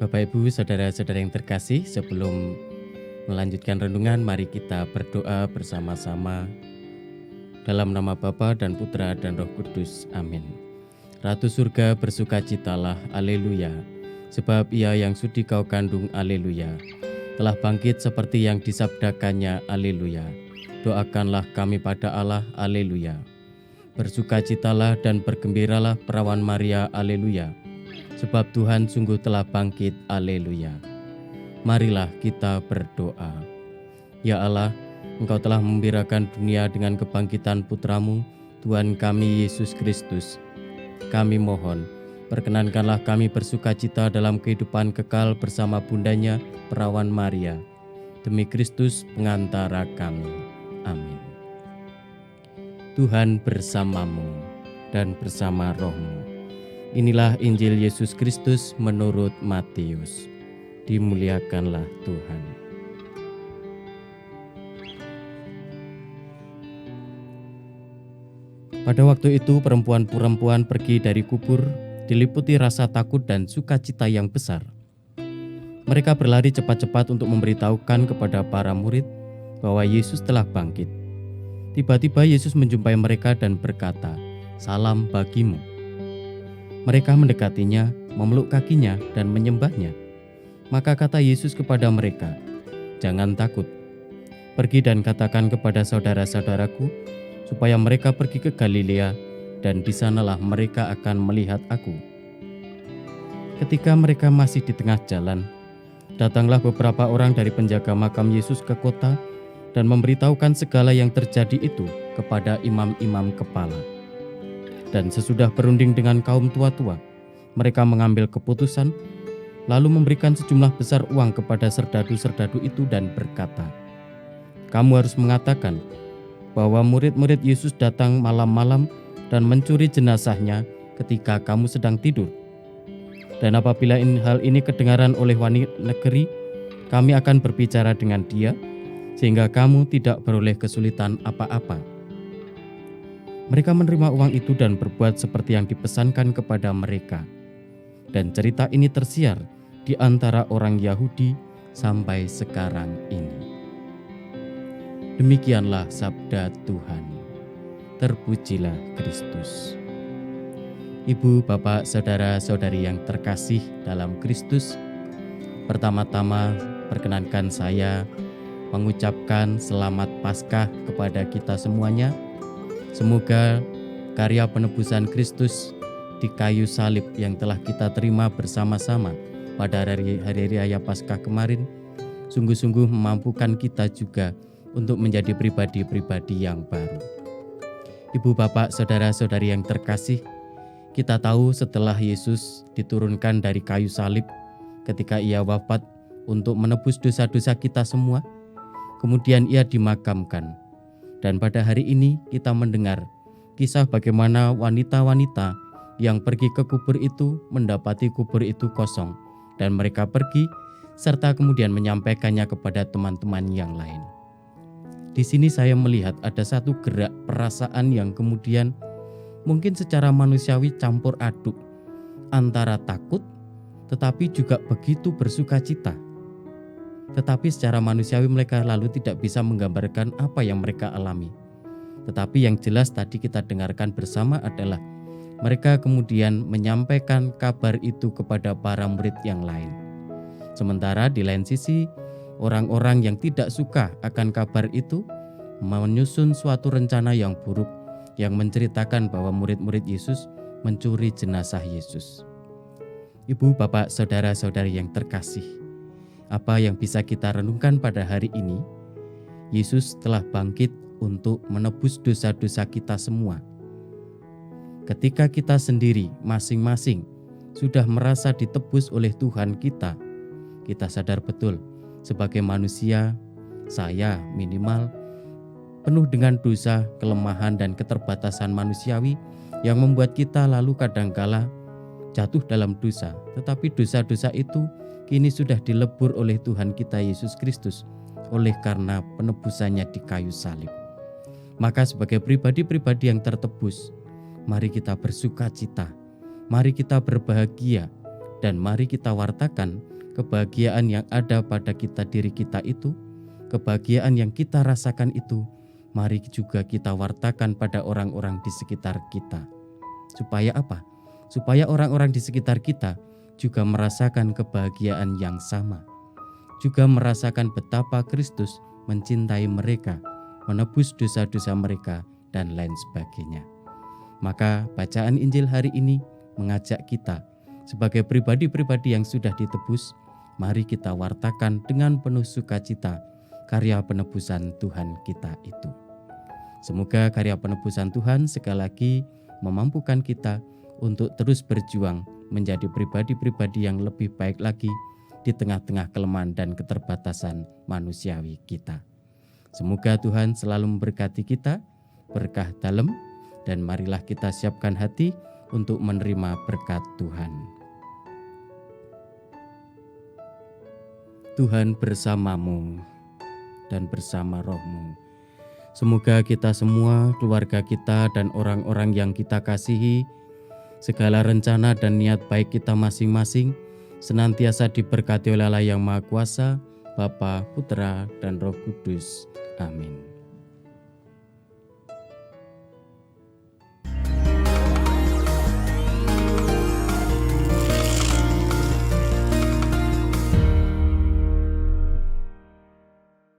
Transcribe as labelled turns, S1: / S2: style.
S1: Bapak Ibu, saudara-saudara yang terkasih, sebelum melanjutkan renungan, mari kita berdoa bersama-sama dalam nama Bapa dan Putra dan Roh Kudus. Amin. Ratu surga bersukacitalah, haleluya, sebab Ia yang sudi kau kandung, haleluya, telah bangkit seperti yang disabdakannya, haleluya. Doakanlah kami pada Allah, haleluya. Bersukacitalah dan bergembiralah perawan Maria, haleluya, sebab Tuhan sungguh telah bangkit, haleluya. Marilah kita berdoa. Ya Allah, Engkau telah membirakan dunia dengan kebangkitan Putramu, Tuhan kami Yesus Kristus. Kami mohon, perkenankanlah kami bersukacita dalam kehidupan kekal bersama bundanya, perawan Maria. Demi Kristus pengantara kami. Amin. Tuhan bersamamu dan bersama rohmu. Inilah Injil Yesus Kristus menurut Matius. Dimuliakanlah Tuhan. Pada waktu itu perempuan-perempuan pergi dari kubur, diliputi rasa takut dan sukacita yang besar. Mereka berlari cepat-cepat untuk memberitahukan kepada para murid bahwa Yesus telah bangkit. Tiba-tiba Yesus menjumpai mereka dan berkata, "Salam bagimu." Mereka mendekatinya, memeluk kakinya dan menyembahnya. Maka kata Yesus kepada mereka, "Jangan takut. Pergi dan katakan kepada saudara-saudaraku supaya mereka pergi ke Galilea, dan di sanalah mereka akan melihat aku." Ketika mereka masih di tengah jalan, datanglah beberapa orang dari penjaga makam Yesus ke kota dan memberitahukan segala yang terjadi itu kepada imam-imam kepala. Dan sesudah berunding dengan kaum tua-tua, mereka mengambil keputusan, lalu memberikan sejumlah besar uang kepada serdadu-serdadu itu dan berkata, "Kamu harus mengatakan bahwa murid-murid Yesus datang malam-malam dan mencuri jenazahnya ketika kamu sedang tidur. Dan apabila hal ini kedengaran oleh wali negeri, kami akan berbicara dengan dia, sehingga kamu tidak beroleh kesulitan apa-apa." Mereka menerima uang itu dan berbuat seperti yang dipesankan kepada mereka. Dan cerita ini tersiar di antara orang Yahudi sampai sekarang ini. Demikianlah sabda Tuhan. Terpujilah Kristus. Ibu, bapak, saudara-saudari yang terkasih dalam Kristus, pertama-tama perkenankan saya mengucapkan selamat Paskah kepada kita semuanya. Semoga karya penebusan Kristus di kayu salib yang telah kita terima bersama-sama pada hari raya Paskah kemarin sungguh-sungguh memampukan kita juga untuk menjadi pribadi-pribadi yang baru. Ibu, bapak, saudara-saudari yang terkasih, kita tahu setelah Yesus diturunkan dari kayu salib ketika Ia wafat untuk menebus dosa-dosa kita semua, kemudian Ia dimakamkan. Dan pada hari ini kita mendengar kisah bagaimana wanita-wanita yang pergi ke kubur itu mendapati kubur itu kosong, dan mereka pergi serta kemudian menyampaikannya kepada teman-teman yang lain. Di sini saya melihat ada satu gerak perasaan yang kemudian mungkin secara manusiawi campur aduk antara takut tetapi juga begitu bersukacita. Tetapi secara manusiawi mereka lalu tidak bisa menggambarkan apa yang mereka alami. Tetapi yang jelas tadi kita dengarkan bersama adalah mereka kemudian menyampaikan kabar itu kepada para murid yang lain. Sementara di lain sisi, orang-orang yang tidak suka akan kabar itu menyusun suatu rencana yang buruk yang menceritakan bahwa murid-murid Yesus mencuri jenazah Yesus. Ibu, bapak, saudara-saudari yang terkasih, apa yang bisa kita renungkan pada hari ini? Yesus telah bangkit untuk menebus dosa-dosa kita semua. Ketika kita sendiri masing-masing sudah merasa ditebus oleh Tuhan kita sadar betul sebagai manusia, saya minimal penuh dengan dosa, kelemahan dan keterbatasan manusiawi yang membuat kita lalu kadangkala jatuh dalam dosa. Tetapi dosa-dosa itu kini sudah dilebur oleh Tuhan kita Yesus Kristus oleh karena penebusannya di kayu salib. Maka sebagai pribadi-pribadi yang tertebus, mari kita bersukacita, mari kita berbahagia, dan mari kita wartakan kebahagiaan yang ada pada diri kita itu, kebahagiaan yang kita rasakan itu, mari juga kita wartakan pada orang-orang di sekitar kita. Supaya apa? Supaya orang-orang di sekitar kita juga merasakan kebahagiaan yang sama, juga merasakan betapa Kristus mencintai mereka, menebus dosa-dosa mereka, dan lain sebagainya. Maka bacaan Injil hari ini mengajak kita sebagai pribadi-pribadi yang sudah ditebus, mari kita wartakan dengan penuh sukacita karya penebusan Tuhan kita itu. Semoga karya penebusan Tuhan sekali lagi memampukan kita untuk terus berjuang menjadi pribadi-pribadi yang lebih baik lagi di tengah-tengah kelemahan dan keterbatasan manusiawi kita. Semoga Tuhan selalu memberkati kita, berkah dalam, dan marilah kita siapkan hati untuk menerima berkat Tuhan. Tuhan bersamamu dan bersama rohmu. Semoga kita semua, keluarga kita, dan orang-orang yang kita kasihi, segala rencana dan niat baik kita masing-masing senantiasa diberkati oleh Allah yang Maha Kuasa, Bapa, Putra, dan Roh Kudus. Amin.